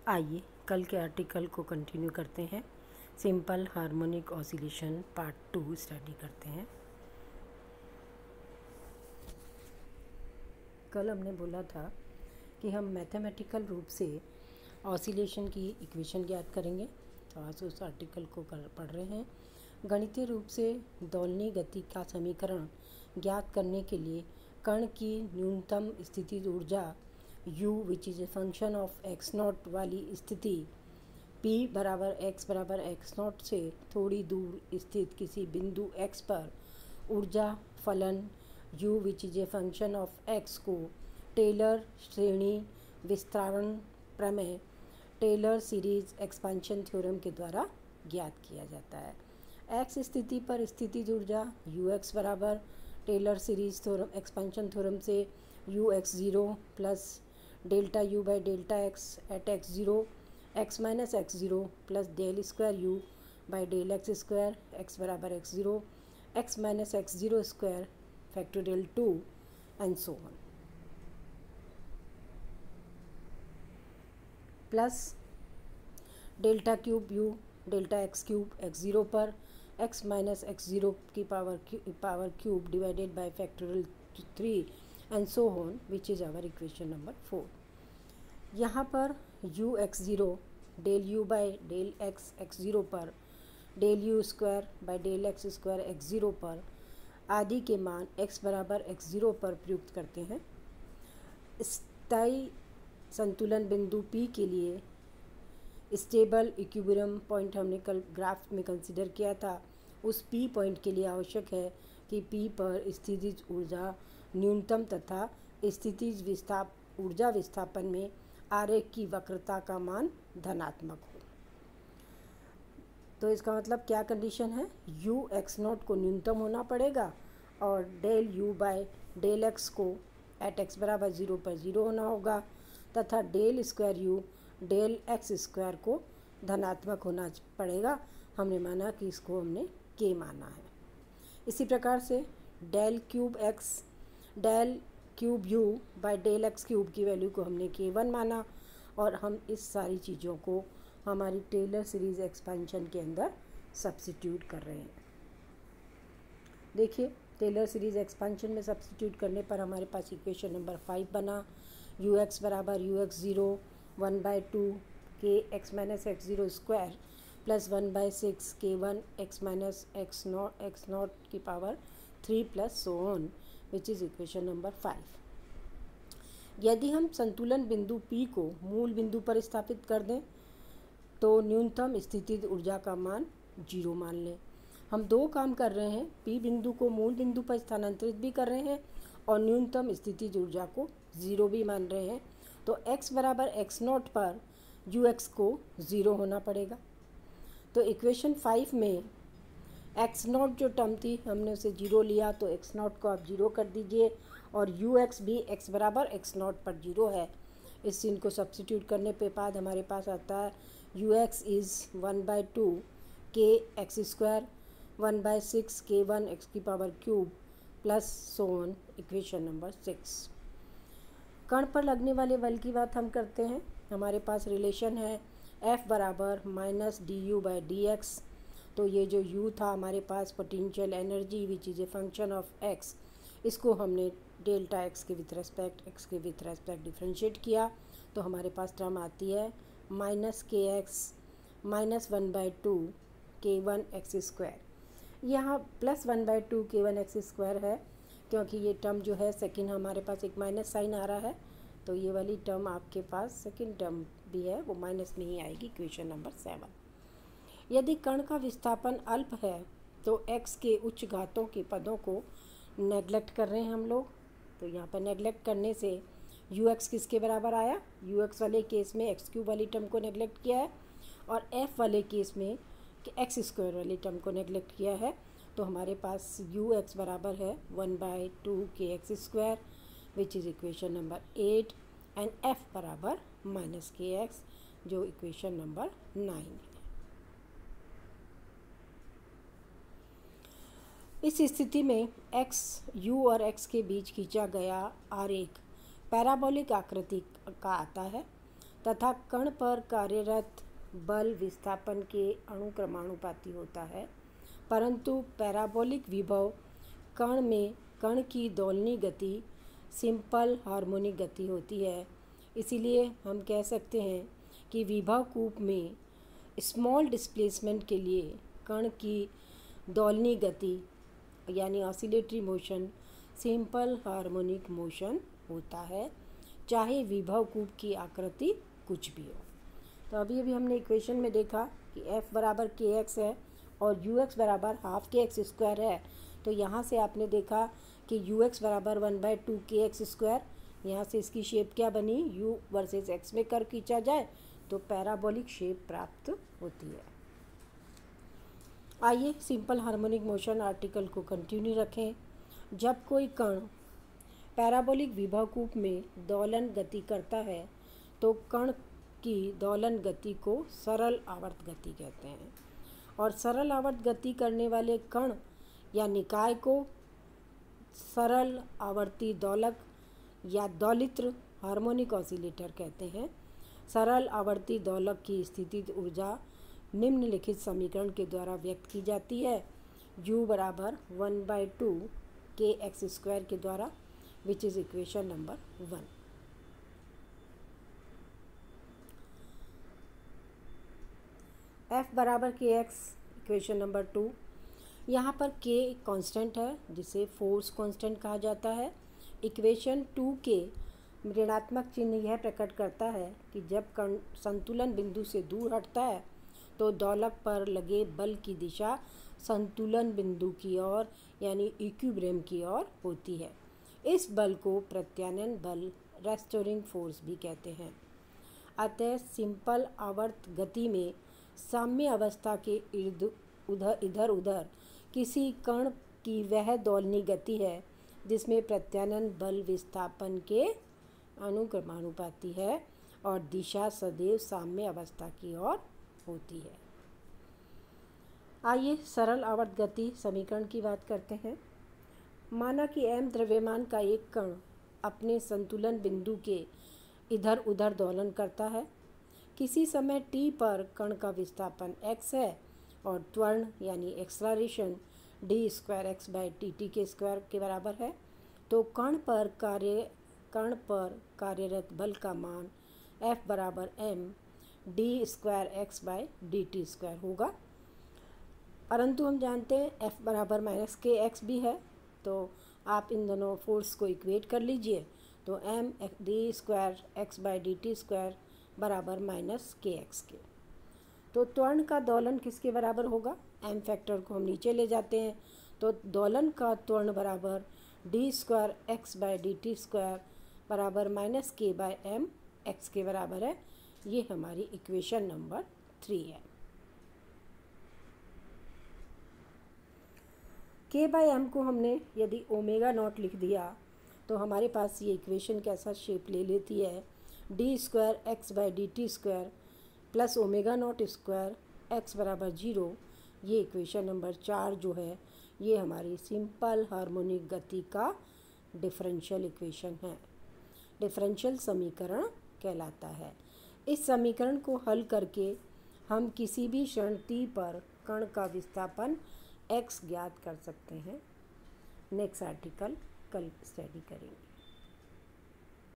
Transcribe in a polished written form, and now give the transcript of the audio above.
आइए कल के आर्टिकल को कंटिन्यू करते हैं। Simple harmonic oscillation part 2 study करते हैं। कल हमने बोला था कि हम मैथमेटिकल रूप से ऑसिलेशन की इक्वेशन ज्ञात करेंगे, तो आज उस आर्टिकल को पढ़ रहे हैं। गणितीय रूप से दोलनी गति का समीकरण ज्ञात करने के लिए कण की न्यूनतम स्थितिज ऊर्जा u which is a function of x not वाली स्थिति p बराबर x नॉट से थोड़ी दूर स्थित किसी बिंदु x पर ऊर्जा फलन u which is a function of x को टेलर श्रेणी विस्तारण प्रमेय टेलर सीरीज एक्सपेंशन थ्योरम के द्वारा ज्ञात किया जाता है। x स्थिति पर स्थितिज ऊर्जा ux बराबर Taylor series theorem expansion theorem से ux0 plus delta u by delta x at x0 x minus x0 plus del square u by del x square x बराबर x0 x minus x0 square factorial 2 and so on plus delta cube u delta x cube x0 पर x minus x0 की power cube divided by factorial 3 and so on which is our equation number 4। यहाँ पर u x0 del u by del x x0 पर del u square by del x square x0 पर आदि के मान x बराबर x0 पर प्रयुक्त करते हैं। स्थायी संतुलन बिंदु P के लिए स्टेबल इक्विलिब्रियम पॉइंट हमने कल ग्राफ में कंसीडर किया था। उस P पॉइंट के लिए आवश्यक है कि P पर स्थितिज ऊर्जा न्यूनतम तथा स्थितिज ऊर्जा विस्थापन में आरेख की वक्रता का मान धनात्मक हो। तो इसका मतलब क्या कंडीशन है, u x नॉट को न्यूनतम होना पड़ेगा और del u by del x को एट x बराबर 0 पर 0 होना होगा तथा del square u del x square को धनात्मक होना पड़ेगा। हमने माना कि इसको हमने k माना है। इसी प्रकार से del cube u by del x cube की वैल्यू को हमने k1 माना और हम इस सारी चीज़ों को हमारी टेलर सीरीज़ एक्सपेंशन के अंदर सब्स्टिट्यूट कर रहे हैं। देखिए टेलर सीरीज़ एक्सपेंशन में सब्स्टिट्यूट करने पर हमारे पास इक्वेशन नंबर 5 बना। ux बराबर ux0 1/2 k x minus x0 square plus 1/6 k1 x minus x not की power 3 plus so on which is equation number 5। यदि हम संतुलन बिंदु P को मूल बिंदु पर स्थापित कर दें तो न्यूनतम स्थितिज ऊर्जा का मान 0 मान लें। हम दो काम कर रहे हैं, P बिंदु को मूल बिंदु पर स्थानांतरित भी कर रहे हैं और न्यूनतम स्थितिज ऊर्जा को 0 भी मान रहे हैं। तो x बराबर x नॉट पर ux को 0 होना पड़ेगा। तो इक्वेशन 5 में x नॉट जो टर्म थी हमने उसे 0 लिया, तो x नॉट को आप 0 कर दीजिए और ux भी x बराबर x नॉट पर 0 है। इस चिन्ह को सब्स्टिट्यूट करने पे बाद हमारे पास आता है ux is 1/2 k x square 1/6 k1 x की power cube plus so on equation number 6। कण पर लगने वाले बल की बात हम करते हैं। हमारे पास रिलेशन है F बराबर minus du by d x. तो ये जो u था हमारे पास potential energy which is a function of x, इसको हमने डेल्टा x के विथ रेस्पेक्ट डिफ्रेंशिएट किया तो हमारे पास टर्म आती है minus k x minus 1/2 k1 x square. यहाँ प्लस 1/2 k1 x स्क्वायर है क्योंकि ये टर्म जो है सेकंड हमारे पास एक माइनस साइन आ रहा है, तो ये वाली टर्म आपके पास सेकंड टर्म भी है वो माइनस में ही आएगी। Question number 7। यदि कण का विस्थापन अल्प है तो x के उच्च घातों के पदों को नेग्लेक्ट कर रहे हैं हम लोग। तो यहाँ पर नेग्लेक्ट करने से ux किसके बराबर आया, ux वाले केस में x क्यूब वाली टर्म को नेग्लेक्ट किया है और f वाले केस में x स्क्वायर वाली टर्म को नेग्लेक्ट किया है। तो हमारे पास ux बराबर है 1/2 k x square which is equation number 8 and f बराबर माइनस के एक्स जो इक्वेशन नंबर 9 है। इस स्थिति में x u और x के बीच खींचा गया आरेख पैराबोलिक आकृति का आता है। तथा कण पर कार्यरत बल विस्थापन के अनुक्रमानुपाती होता है, परंतु पैराबोलिक विभव कण में कण की दोलनी गति सिंपल हार्मोनिक गति होती है। इसीलिए हम कह सकते हैं कि विभव कूप में स्मॉल डिस्प्लेसमेंट के लिए कण की दोलनी गति यानी oscillatory motion simple harmonic motion होता है, चाहे विभव कूप की आकृति कुछ भी हो। तो अभी हमने इक्वेशन में देखा कि F बराबर के एक्स है और यू एक्स बराबर हाफ के एक्स स्क्वायर है। तो यहाँ से आपने देखा कि यू एक्स बराबर 1/2 के एक्स स्क्वायर, यहाँ से इसकी शेप क्या बनी, u वर्सेस x में कर्व खींचा जाए तो पैराबोलिक शेप प्राप्त होती है। आइए सिंपल हार्मोनिक मोशन आर्टिकल को कंटिन्यू रखें। जब कोई कण पैराबोलिक विभव कूप में दोलन गति करता है तो कण की दोलन गति को सरल आवर्त गति कहते हैं, और सरल आवर्त गति करने वाले कण या निकाय को सरल आवर्ती दोलक या दोलित्र हार्मोनिक ऑसिलेटर कहते हैं। सरल आवर्ती दोलक की स्थितिज ऊर्जा निम्नलिखित समीकरण के द्वारा व्यक्त की जाती है, u बराबर 1/2 के एक्स स्क्वायर के द्वारा, विच इज़ इक्वेशन नंबर 1। F बराबर के एक्स इक्वेशन नंबर 2। यहाँ पर k कांस्टेंट है जिसे फोर्स कांस्टेंट कहा जाता है। इक्वेशन 2 के ऋणात्मक चिन्ह यह प्रकट करता है कि जब कण संतुलन बिंदु से दूर हटता है तो दोलक पर लगे बल की दिशा संतुलन बिंदु की ओर यानी इक्विलिब्रियम की ओर होती है। इस बल को प्रत्यानयन बल रेस्टोरिंग फोर्स भी कहते हैं। अतः सिंपल आवर्त गति में साम्य अवस्था के इधर उधर किसी कण की वह दोलनी गति है जिसमें प्रत्यानयन बल विस्थापन के अनुक्रमानुपाती है और दिशा सदैव साम्य अवस्था की ओर होती है। आइए सरल आवर्त गति समीकरण की बात करते हैं। माना कि m द्रव्यमान का एक कण अपने संतुलन बिंदु के इधर उधर दोलन करता है। किसी समय t पर कण का विस्थापन x है और त्वरण यानी एक्सलरेशन d²x/dt के स्क्वायर के बराबर है, तो कण पर कार्यरत बल का मान F बराबर m d²x/dt² होगा। परंतु हम जानते हैं F बराबर -kx भी है, तो आप इन दोनों फोर्स को इक्वेट कर लीजिए, तो m d²x/dt² बराबर -kx के। तो त्वरण का दोलन किसके बराबर होगा, m फैक्टर को हम नीचे ले जाते हैं, तो दोलन का त्वरण बराबर d²x/dt² बराबर -k/m x के बराबर है। ये हमारी इक्वेशन नंबर 3 है। k/m को हमने यदि ω0 लिख दिया तो हमारे पास ये इक्वेशन कैसा शेप ले लेती है, d²x/dt² प्लस ω0² x बराबर 0। ये इक्वेशन नंबर 4 जो है ये हमारी सिंपल हार्मोनिक गति का डिफरेंशियल इक्वेशन है, डिफरेंशियल समीकरण कहलाता है। इस समीकरण को हल करके हम किसी भी क्षण t पर कण का विस्थापन x ज्ञात कर सकते हैं। नेक्स्ट आर्टिकल कल स्टडी करेंगे।